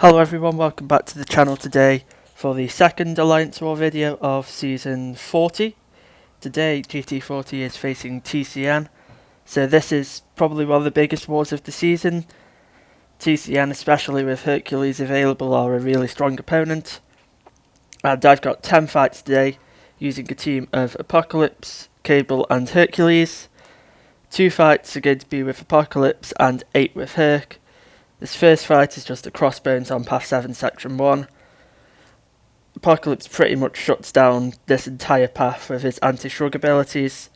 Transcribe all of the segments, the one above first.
Hello everyone, welcome back to the channel today for the second Alliance War video of Season 40. Today GT40 is facing TCN, so this is probably one of the biggest wars of the season. TCN, especially with Hercules available, are a really strong opponent. And I've got 10 fights today using a team of Apocalypse, Cable and Hercules. 2 fights are going to be with Apocalypse and 8 with Herc. This first fight is just a crossbones on Path 7 Section 1. Apocalypse pretty much shuts down this entire path with his anti-shrug abilities.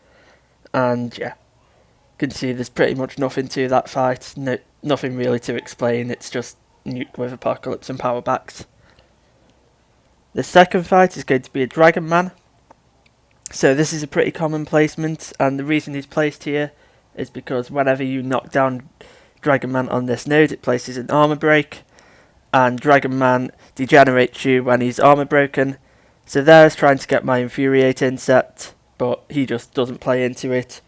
And yeah, you can see there's pretty much nothing to that fight. Nothing really to explain, it's just nuke with Apocalypse and power backs. The second fight is going to be a Dragon Man. So this is a pretty common placement, and the reason he's placed here is because whenever you knock down Dragon Man on this node, it places an armor break, and Dragon Man degenerates you when he's armor broken. So there's trying to get my Infuriate inset, but he just doesn't play into it.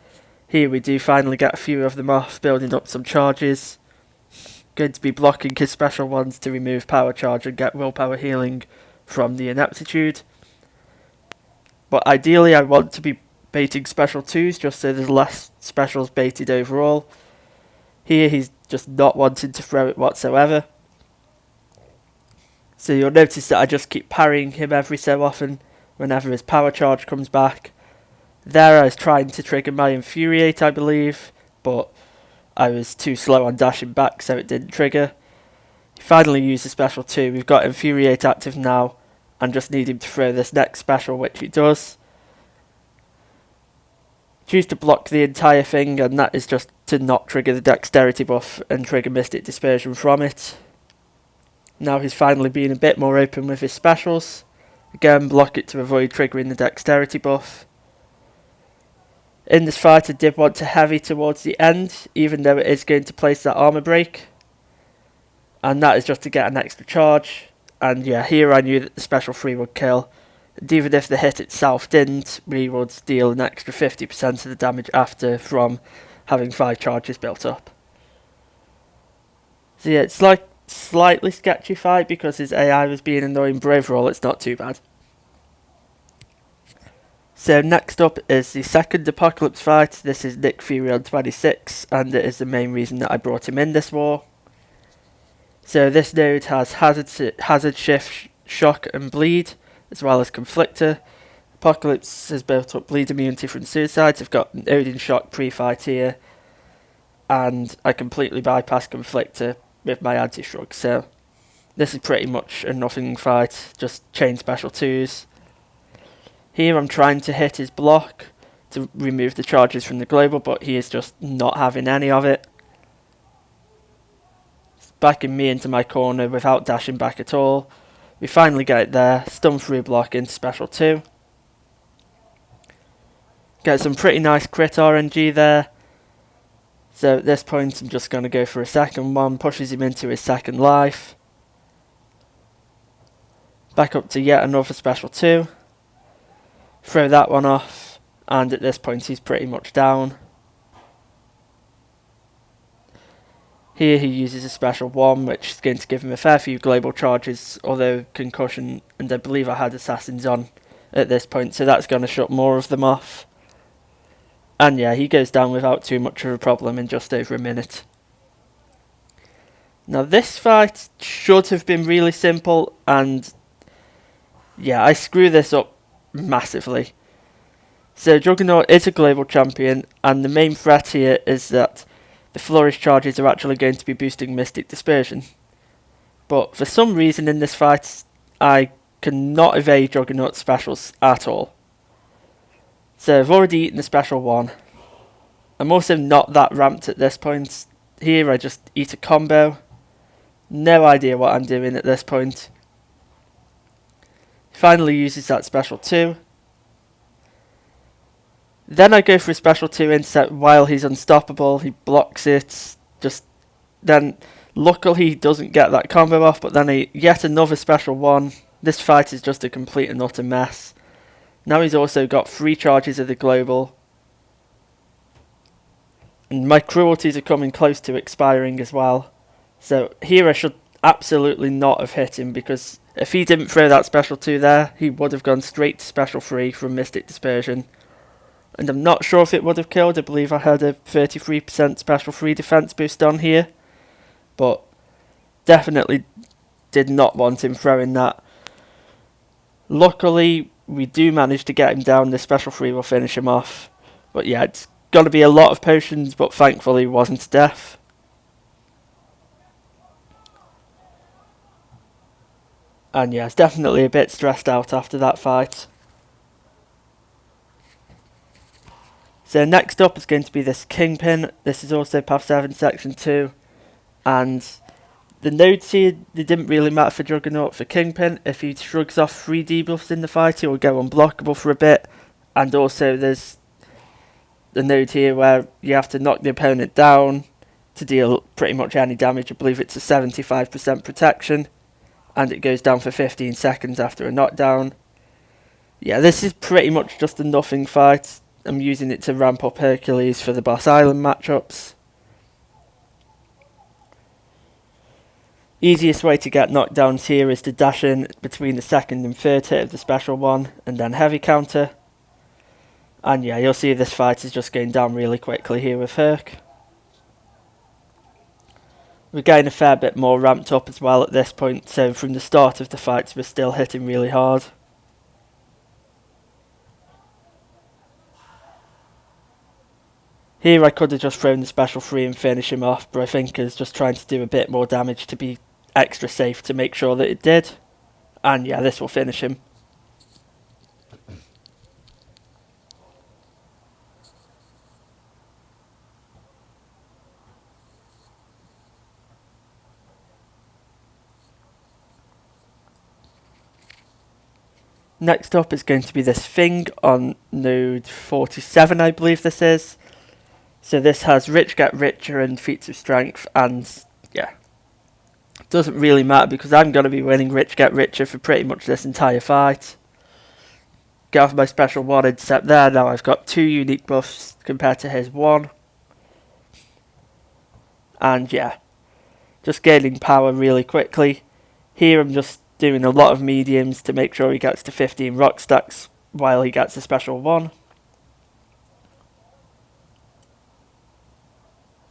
Here we do finally get a few of them off, building up some charges. Going to be blocking his special ones to remove power charge and get willpower healing from the ineptitude. But ideally I want to be baiting special 2s just so there's less specials baited overall. Here he's just not wanting to throw it whatsoever. So you'll notice that I just keep parrying him every so often whenever his power charge comes back. There I was trying to trigger my Infuriate, I believe, but I was too slow on dashing back so it didn't trigger. He finally used a special 2. We've got Infuriate active now and just need him to throw this next special, which he does. Choose to block the entire thing, and that is just to not trigger the dexterity buff and trigger Mystic Dispersion from it. Now he's finally being a bit more open with his specials. Again, block it to avoid triggering the dexterity buff. In this fight I did want to heavy towards the end, even though it is going to place that armor break. And that is just to get an extra charge. And yeah, here I knew that the special 3 would kill. And even if the hit itself didn't, we would deal an extra 50% of the damage after from having 5 charges built up. So yeah, it's like slightly sketchy fight because his AI was being annoying, but overall it's not too bad. So next up is the second Apocalypse fight. This is Nick Fury on 26, and it is the main reason that I brought him in this war. So this node has Hazard, Shift, Shock and Bleed, as well as Conflictor. Apocalypse has built up bleed immunity from suicides. I've got an Odin Shock pre-fight here, and I completely bypass Conflictor with my anti-shrug, so this is pretty much a nothing fight, just chain special 2s. Here I'm trying to hit his block to remove the charges from the global, but he is just not having any of it. It's backing me into my corner without dashing back at all. We finally get it there, stun through block into special 2. Get some pretty nice crit RNG there. So at this point I'm just going to go for a second one, pushes him into his second life. Back up to yet another special 2. Throw that one off, and at this point he's pretty much down. Here he uses a special 1, which is going to give him a fair few global charges, although concussion, and I believe I had assassins on at this point, so that's going to shut more of them off. And yeah, he goes down without too much of a problem in just over a minute. Now this fight should have been really simple, and yeah, I screw this up massively. So Juggernaut is a global champion, and the main threat here is that the flourish charges are actually going to be boosting Mystic Dispersion. But for some reason in this fight, I cannot evade Juggernaut specials at all. So I've already eaten the special 1. I'm also not that ramped at this point. Here I just eat a combo. No idea what I'm doing at this point. Finally uses that special 2. Then I go for a special 2 inset while he's unstoppable. He blocks it. Then luckily he doesn't get that combo off, but then yet another special 1. This fight is just a complete and utter mess. Now he's also got 3 charges of the global. And my cruelties are coming close to expiring as well. So here absolutely not have hit him, because if he didn't throw that special 2 there, he would have gone straight to special 3 from Mystic Dispersion. And I'm not sure if it would have killed. I believe I had a 33% special 3 defense boost on here. But definitely did not want him throwing that. Luckily, we do manage to get him down. The special 3 will finish him off. But yeah, it's got to be a lot of potions, but thankfully it wasn't to death. And yeah, it's definitely a bit stressed out after that fight. So next up is going to be this Kingpin. This is also Path 7 Section 2. And the nodes here, they didn't really matter for Juggernaut. For Kingpin, if he shrugs off 3 debuffs in the fight, he will go unblockable for a bit. And also there's the node here where you have to knock the opponent down to deal pretty much any damage. I believe it's a 75% protection. And it goes down for 15 seconds after a knockdown. Yeah, this is pretty much just a nothing fight. I'm using it to ramp up Hercules for the Boss Island matchups. Easiest way to get knockdowns here is to dash in between the second and third hit of the special one and then heavy counter. And yeah, you'll see this fight is just going down really quickly here with Herc. We're getting a fair bit more ramped up as well at this point, so from the start of the fights we're still hitting really hard. Here I could have just thrown the special 3 and finish him off, but I think I was just trying to do a bit more damage to be extra safe to make sure that it did. And yeah, this will finish him. Next up is going to be this thing on node 47, I believe this is. So this has Rich Get Richer and Feats of Strength, and yeah, it doesn't really matter because I'm going to be winning Rich Get Richer for pretty much this entire fight. Go for my special 1, except there now I've got 2 unique buffs compared to his 1. And yeah, just gaining power really quickly. Here I'm just doing a lot of mediums to make sure he gets to 15 rock stacks while he gets a special 1.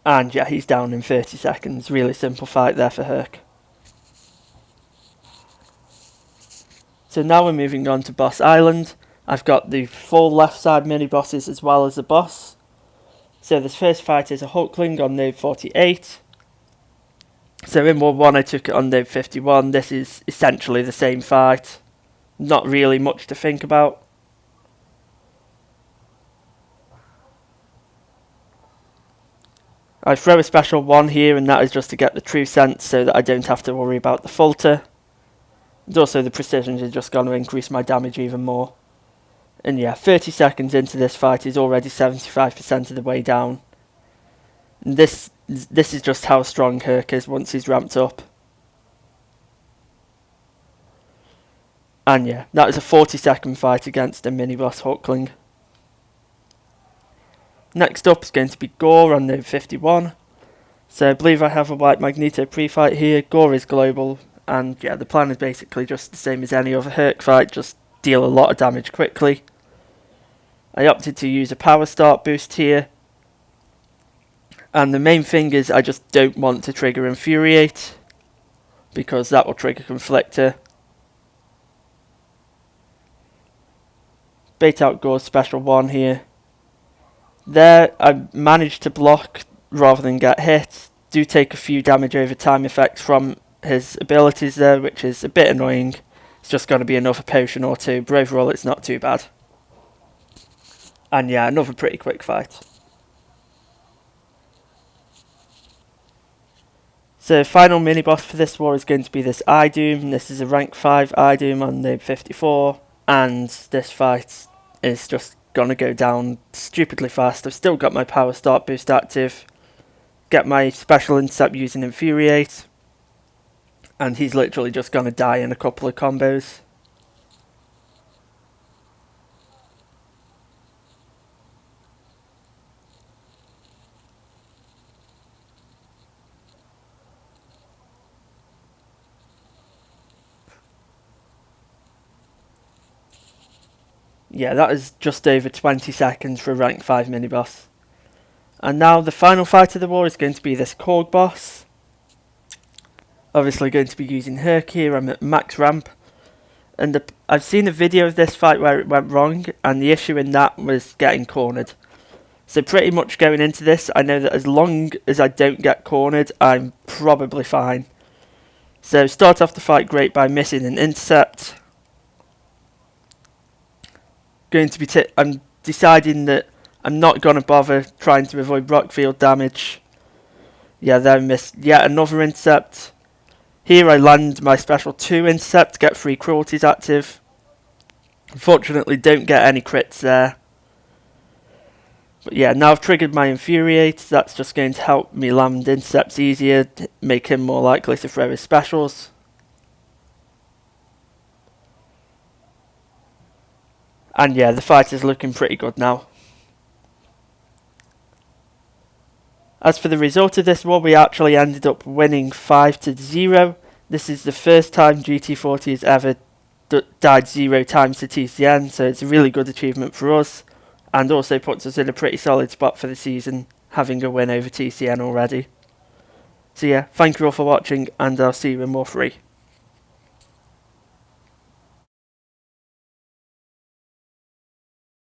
And yeah, he's down in 30 seconds. Really simple fight there for Herc. So now we're moving on to Boss Island. I've got the full left side mini bosses as well as the boss. So this first fight is a Hulkling on node 48. So in World 1 I took it on node 51. This is essentially the same fight. Not really much to think about. I throw a special 1 here, and that is just to get the true sense so that I don't have to worry about the falter. And also the precision is just going to increase my damage even more. And yeah, 30 seconds into this fight is already 75% of the way down. And this is just how strong Herc is once he's ramped up. And yeah, that is a 40-second fight against a mini-boss Hulkling. Next up is going to be Gore on node 51. So I believe I have a White Magneto pre-fight here. Gore is global, and yeah, the plan is basically just the same as any other Herc fight, just deal a lot of damage quickly. I opted to use a power start boost here. And the main thing is I just don't want to trigger Infuriate, because that will trigger Conflictor. Bait out Gore's special 1 here. There, I managed to block rather than get hit. Do take a few damage over time effects from his abilities there, which is a bit annoying. It's just going to be another potion or 2, but overall it's not too bad. And yeah, another pretty quick fight. So final mini boss for this war is going to be this Doom. This is a rank 5 Doom on node 54, and this fight is just gonna go down stupidly fast. I've still got my power start boost active, get my special intercept using Infuriate, and he's literally just gonna die in a couple of combos. yeah, that is just over 20 seconds for a rank 5 mini-boss. And now the final fight of the war is going to be this Korg boss. Obviously going to be using Herc here. I'm at max ramp. And I've seen a video of this fight where it went wrong, and the issue in that was getting cornered. So pretty much going into this, I know that as long as I don't get cornered, I'm probably fine. So start off the fight great by missing an intercept. I'm deciding that I'm not going to bother trying to avoid rock field damage. Yeah, there I missed yet another intercept. Here I land my special 2 intercept to get 3 cruelties active. Unfortunately don't get any crits there. But yeah, now I've triggered my Infuriate. That's just going to help me land intercepts easier, make him more likely to throw his specials. And yeah, the fight is looking pretty good now. As for the result of this war, we actually ended up winning 5-0. This is the first time GT40 has ever died 0 times to TCN, so it's a really good achievement for us, and also puts us in a pretty solid spot for the season, having a win over TCN already. So yeah, thank you all for watching, and I'll see you in more 3.